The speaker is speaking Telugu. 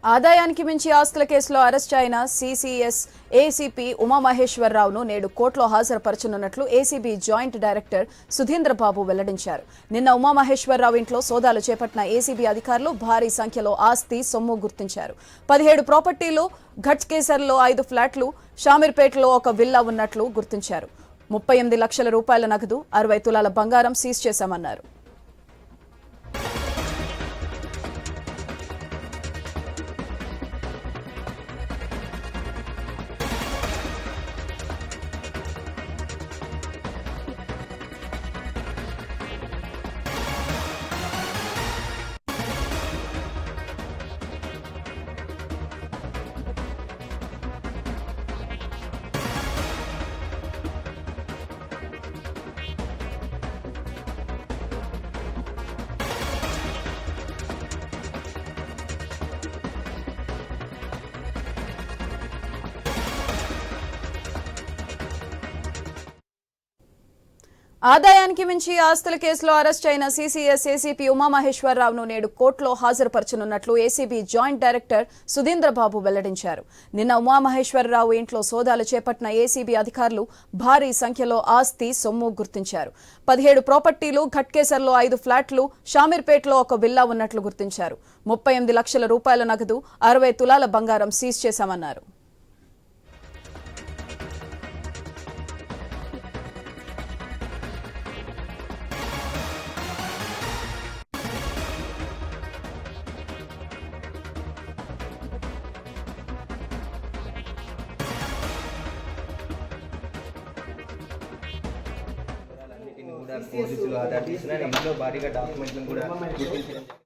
ఆదాయానికి మించి ఆస్తుల కేసులో అరెస్ట్ అయిన సిసిఎస్ ఏసీపీ ఉమామహేశ్వరరావును నేడు కోర్టులో హాజరుపరచనున్నట్లు ఏసీబీ జాయింట్ డైరెక్టర్ సుధీంద్రబాబు వెల్లడించారు. నిన్న ఉమామహేశ్వరరావు ఇంట్లో సోదాలు చేపట్టిన ఏసీబీ అధికారులు భారీ సంఖ్యలో ఆస్తి సొమ్ము గుర్తించారు. 17 ప్రాపర్టీలు, ఘట్కేసర్లో 5 ఫ్లాట్లు, షామీర్పేటలో ఒక విల్లా ఉన్నట్లు గుర్తించారు. 38 లక్షల రూపాయల నగదు, 60 తులాల బంగారం సీజ్ చేశామన్నారు. ఆదాయానికి మించి ఆస్తుల కేసులో అరెస్ట్ అయిన సిసిఎస్ ఏసీపీ ఉమామహేశ్వరరావును నేడు కోర్టులో హాజరుపరచనున్నట్లు ఏసీబీ జాయింట్ డైరెక్టర్ సుధీంద్రబాబు వెల్లడించారు. నిన్న ఉమామహేశ్వరరావు ఇంట్లో సోదాలు చేపట్టిన ఏసీబీ అధికారులు భారీ సంఖ్యలో ఆస్తి సొమ్ము గుర్తించారు. 17 ప్రాపర్టీలు, ఘట్కేసర్లో 5 ఫ్లాట్లు, షామీర్పేటలో ఒక విల్లా ఉన్నట్లు గుర్తించారు. 38 లక్షల రూపాయల నగదు, 60 తులాల బంగారం సీజ్ చేశామన్నారు. పోలీసులు ఆధార్ తీసిన ఇంట్లో భారీగా డాక్యుమెంట్లను కూడా గుర్తించడం